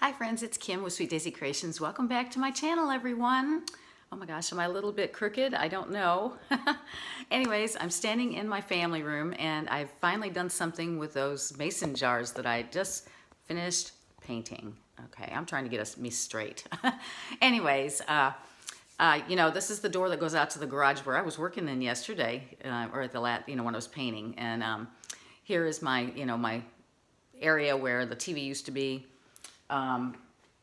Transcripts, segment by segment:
Hi friends, it's Kim with Sweet Daisy Creations. Welcome back to my channel, everyone. Oh my gosh, am I a little bit crooked? I don't know. Anyways, I'm standing in my family room and I've finally done something with those mason jars that I just finished painting. Okay, I'm trying to get me straight. Anyways, you know, this is the door that goes out to the garage where I was working in yesterday, or at the when I was painting. And here is my, my area where the TV used to be.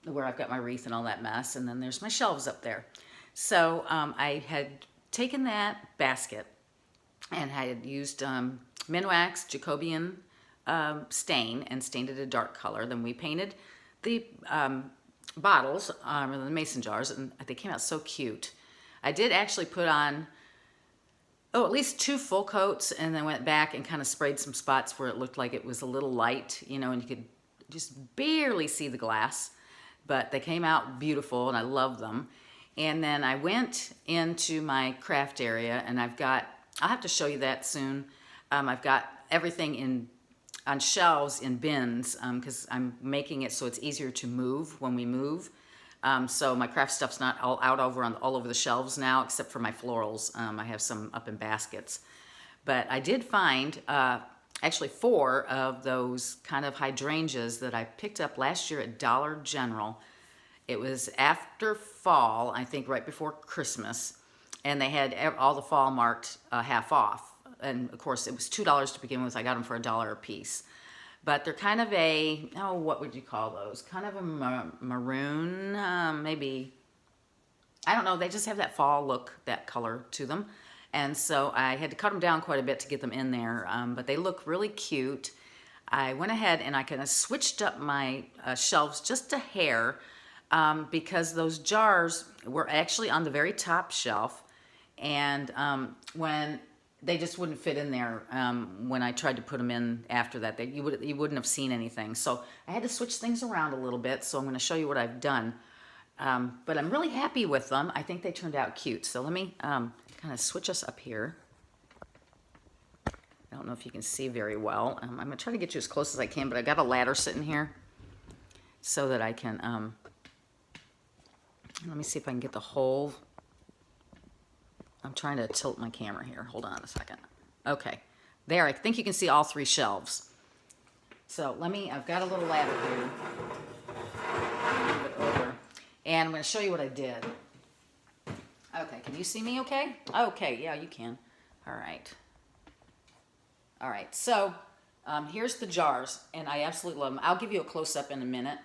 Where I've got my wreath and all that mess, and then there's my shelves up there. So I had taken that basket and had used Minwax Jacobian stain and stained it a dark color. Then we painted the bottles, or the mason jars, and they came out so cute. I did actually put on at least 2 full coats, and then went back and kind of sprayed some spots where it looked like it was a little light, and you could just barely see the glass, but they came out beautiful and I love them. And then I went into my craft area, and I'll have to show you that soon. I've got everything on shelves in bins because I'm making it so it's easier to move when we move. So my craft stuff's not all over the shelves now, except for my florals. I have some up in baskets. But I did find actually 4 of those kind of hydrangeas that I picked up last year at Dollar General. It was after fall, I think right before Christmas, and they had all the fall marked half off. And of course it was $2 to begin with. I got them for $1 a piece. But they're kind of what would you call those? Kind of a maroon, maybe, I don't know. They just have that fall look, that color to them. And so I had to cut them down quite a bit to get them in there, but they look really cute. I went ahead and I kind of switched up my shelves just a hair because those jars were actually on the very top shelf, and when they just wouldn't fit in there when I tried to put them in after that, you wouldn't have seen anything. So I had to switch things around a little bit, so I'm going to show you what I've done. But I'm really happy with them. I think they turned out cute. So let me kind of switch us up here. I don't know if you can see very well. I'm going to try to get you as close as I can, but I got a ladder sitting here so that I can, let me see if I can get the whole, I'm trying to tilt my camera here. Hold on a second. Okay, there, I think you can see all 3 shelves. So I've got a little ladder here. Move it over. And I'm going to show you what I did. Okay, can you see me okay? Okay, yeah, you can. All right. All right, so here's the jars, and I absolutely love them. I'll give you a close-up in a minute,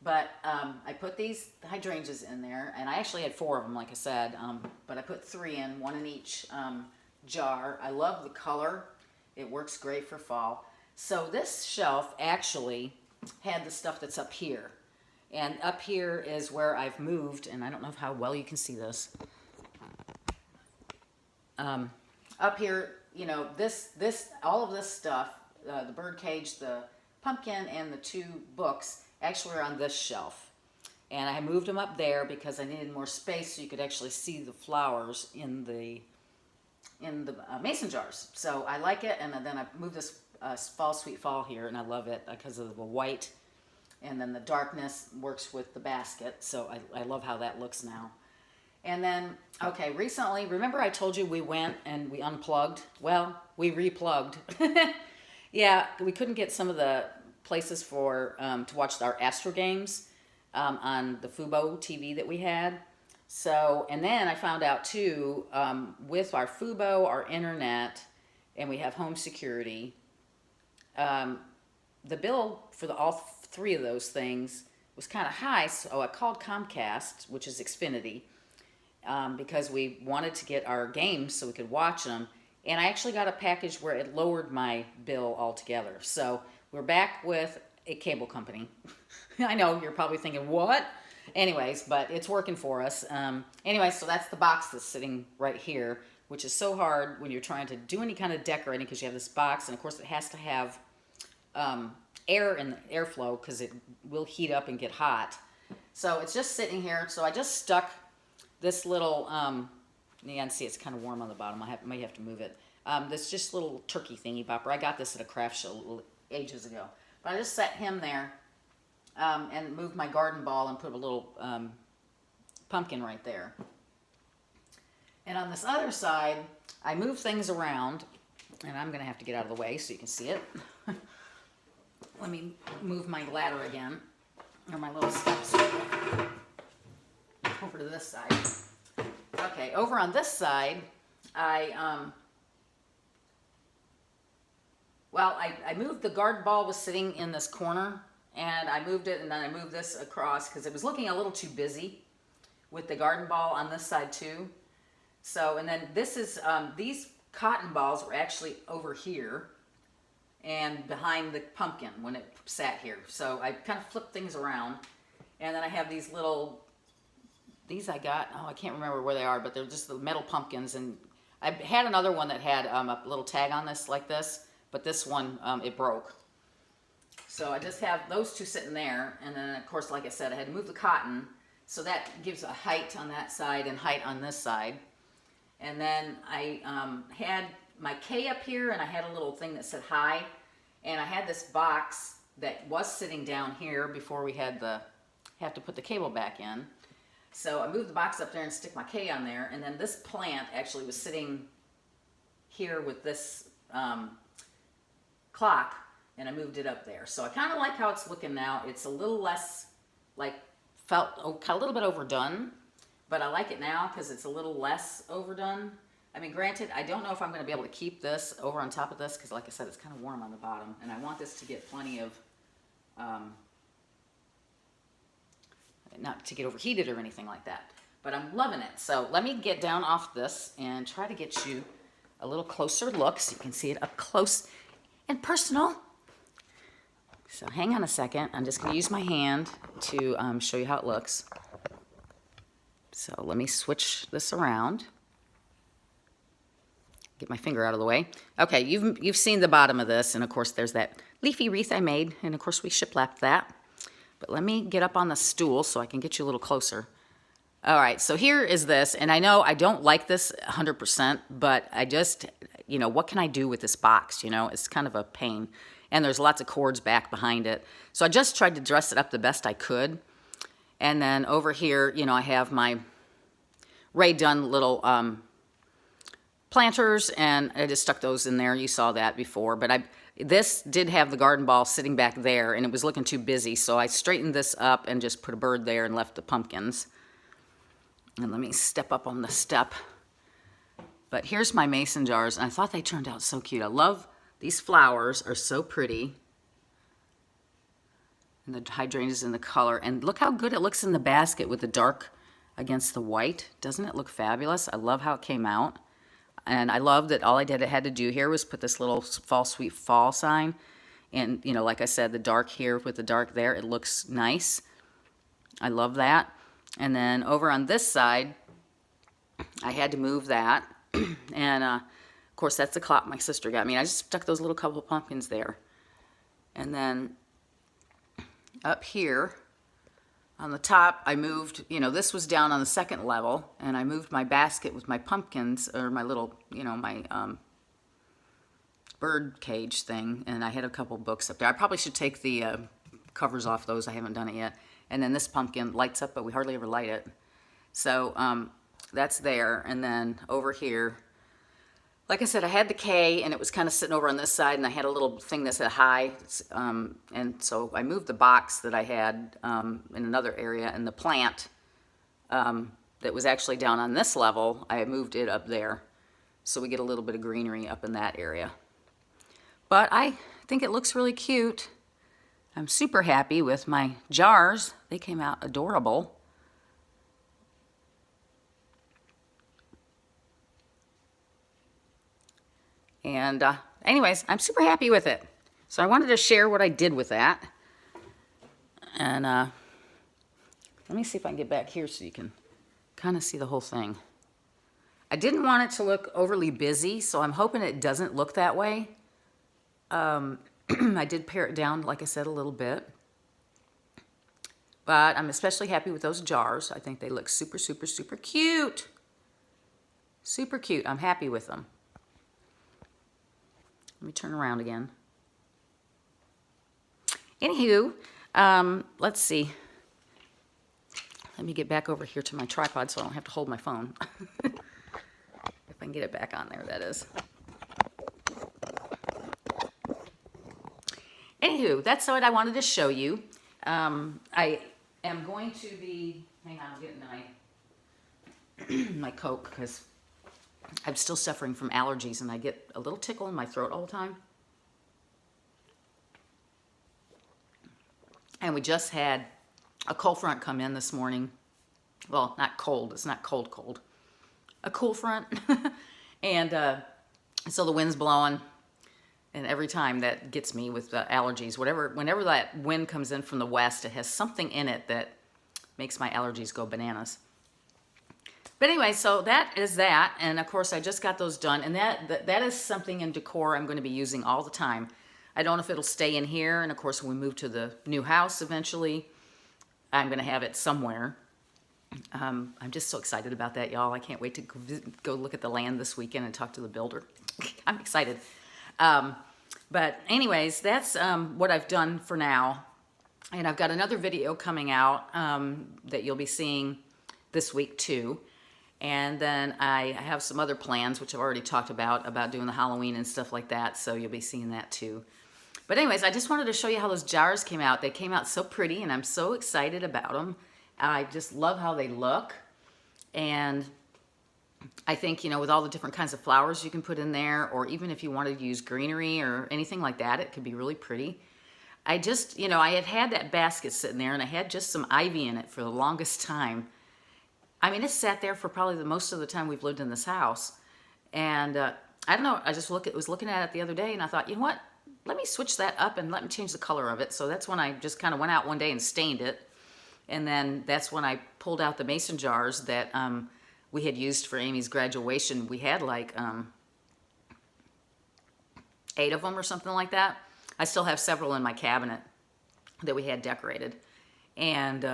but I put these hydrangeas in there, and I actually had 4 of them, like I said, but I put 3 in, 1 in each jar. I love the color. It works great for fall. So this shelf actually had the stuff that's up here. And up here is where I've moved, and I don't know how well you can see this. Up here, all of this stuff, the bird cage, the pumpkin, and the 2 books actually are on this shelf. And I moved them up there because I needed more space so you could actually see the flowers in the mason jars. So I like it, and then I moved this Fall Sweet Fall here, and I love it because of the white. And then the darkness works with the basket, so I love how that looks now. And then, okay, recently, remember I told you we went and we unplugged? Well, we replugged. Yeah, we couldn't get some of the places to watch our Astro games on the Fubo TV that we had. So, and then I found out too, with our Fubo, our internet, and we have home security, the bill for all 3 of those things was kind of high, so I called Comcast, which is Xfinity, because we wanted to get our games so we could watch them, and I actually got a package where it lowered my bill altogether. So we're back with a cable company. I know you're probably thinking, what? Anyways, but it's working for us. Anyway, so that's the box that's sitting right here, which is so hard when you're trying to do any kind of decorating because you have this box, and of course it has to have air in the airflow because it will heat up and get hot. So it's just sitting here. So I just stuck this little, you can see it's kind of warm on the bottom. I may have to move it. This just little turkey thingy bopper. I got this at a craft show ages ago. But I just set him there and moved my garden ball and put a little pumpkin right there. And on this other side, I moved things around, and I'm going to have to get out of the way so you can see it. Let me move my ladder again, or my little steps over to this side. Okay, over on this side, I moved the garden ball was sitting in this corner, and I moved it, and then I moved this across because it was looking a little too busy with the garden ball on this side too. So, and then this is, these cotton balls were actually over here and behind the pumpkin when it sat here. So I kind of flipped things around. And then I have these little, these I got, oh, I can't remember where they are, but they're just the metal pumpkins. And I had another one that had a little tag on this like this, but this one, it broke. So I just have those two sitting there. And then, of course, like I said, I had to move the cotton. So that gives a height on that side and height on this side. And then I had my K up here, and I had a little thing that said hi. And I had this box that was sitting down here before we had have to put the cable back in. So I moved the box up there and stick my K on there. And then this plant actually was sitting here with this clock, and I moved it up there. So I kind of like how it's looking now. It's a little less, like, felt a little bit overdone. But I like it now because it's a little less overdone. I mean, granted, I don't know if I'm going to be able to keep this over on top of this because, like I said, it's kind of warm on the bottom. And I want this to get plenty of, not to get overheated or anything like that. But I'm loving it. So let me get down off this and try to get you a little closer look so you can see it up close and personal. So hang on a second. I'm just going to use my hand to show you how it looks. So let me switch this around. Get my finger out of the way. Okay, you've seen the bottom of this, and of course there's that leafy wreath I made, and of course we shiplapped that. But let me get up on the stool so I can get you a little closer. All right, so here is this, and I know I don't like this 100%, but I just, you know, what can I do with this box? You know, it's kind of a pain, and there's lots of cords back behind it. So I just tried to dress it up the best I could. And then over here, you know, I have my Ray Dunn little planters, and I just stuck those in there. You saw that before, but this did have the garden ball sitting back there, and it was looking too busy, so I straightened this up and just put a bird there and left the pumpkins. And let me step up on the step. But here's my mason jars, and I thought they turned out so cute. I love these flowers, are so pretty. And the hydrangeas in the color. And look how good it looks in the basket with the dark against the white. Doesn't it look fabulous? I love how it came out. And I love that all I had to do here was put this little fall sweet fall sign. And, you know, like I said, the dark here with the dark there, it looks nice. I love that. And then over on this side, I had to move that. And, of course, that's the clock my sister got me. I just stuck those little couple of pumpkins there. And then up here on the top, I moved, you know, this was down on the second level, and I moved my basket with my pumpkins, or my little, you know, my bird cage thing, and I had a couple books up there. I probably should take the covers off those. I haven't done it yet. And then this pumpkin lights up, but we hardly ever light it. So that's there. And then over here, like I said, I had the K, and it was kind of sitting over on this side, and I had a little thing that said hi. And so I moved the box that I had in another area, and the plant that was actually down on this level, I moved it up there. So we get a little bit of greenery up in that area. But I think it looks really cute. I'm super happy with my jars. They came out adorable. And anyways, I'm super happy with it. So I wanted to share what I did with that. And let me see if I can get back here so you can kind of see the whole thing. I didn't want it to look overly busy, so I'm hoping it doesn't look that way. I did pare it down, like I said, a little bit. But I'm especially happy with those jars. I think they look super, super, super cute. Super cute. I'm happy with them. Let me turn around again. Anywho, Let's see. Let me get back over here to my tripod so I don't have to hold my phone. If I can get it back on there, that is. Anywho, that's what I wanted to show you. I am going to be, hang on, I'm getting my Coke because I'm still suffering from allergies and I get a little tickle in my throat all the time. And we just had a cold front come in this morning. Well, not cold, it's not cold cold. A cool front. And so the wind's blowing. And every time that gets me with the allergies, whenever that wind comes in from the west, it has something in it that makes my allergies go bananas. But anyway, so that is that. And of course, I just got those done. And that is something in decor I'm going to be using all the time. I don't know if it'll stay in here. And of course, when we move to the new house eventually, I'm going to have it somewhere. I'm just so excited about that, y'all. I can't wait to go look at the land this weekend and talk to the builder. I'm excited. But anyways, that's what I've done for now. And I've got another video coming out that you'll be seeing this week too. And then I have some other plans, which I've already talked about doing the Halloween and stuff like that. So you'll be seeing that too. But anyways, I just wanted to show you how those jars came out. They came out so pretty and I'm so excited about them. I just love how they look. And I think, you know, with all the different kinds of flowers you can put in there, or even if you wanted to use greenery or anything like that, it could be really pretty. I just, you know, I had that basket sitting there and I had just some ivy in it for the longest time. I mean, it sat there for probably the most of the time we've lived in this house. And I don't know, I just was looking at it the other day and I thought, you know what, let me switch that up and let me change the color of it. So that's when I just kind of went out one day and stained it. And then that's when I pulled out the mason jars that we had used for Amy's graduation. We had like 8 of them or something like that. I still have several in my cabinet that we had decorated. And,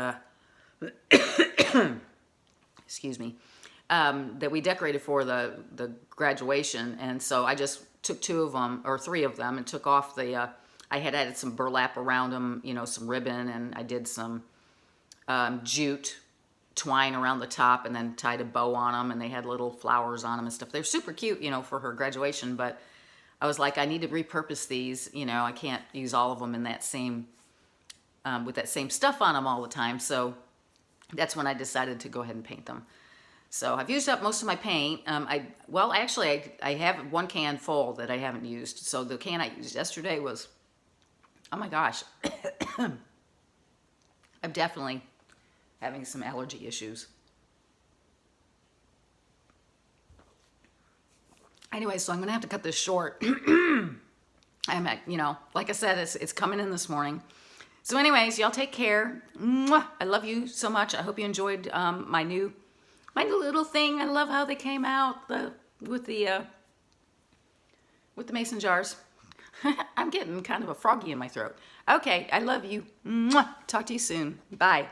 excuse me, that we decorated for the graduation. And so I just took 2 of them, or 3 of them, and took off the, I had added some burlap around them, you know, some ribbon, and I did some jute twine around the top and then tied a bow on them, and they had little flowers on them and stuff. They're super cute, you know, for her graduation, but I was like, I need to repurpose these, you know, I can't use all of them in that same, with that same stuff on them all the time. So that's when I decided to go ahead and paint them. So I've used up most of my paint. I have 1 can full that I haven't used. So the can I used yesterday was, oh my gosh, I'm definitely having some allergy issues. Anyway, so I'm gonna have to cut this short. I'm at, you know, like I said, it's coming in this morning. So anyways, y'all take care. Mwah! I love you so much. I hope you enjoyed my new little thing. I love how they came out with the mason jars. I'm getting kind of a froggy in my throat. Okay, I love you. Mwah! Talk to you soon. Bye.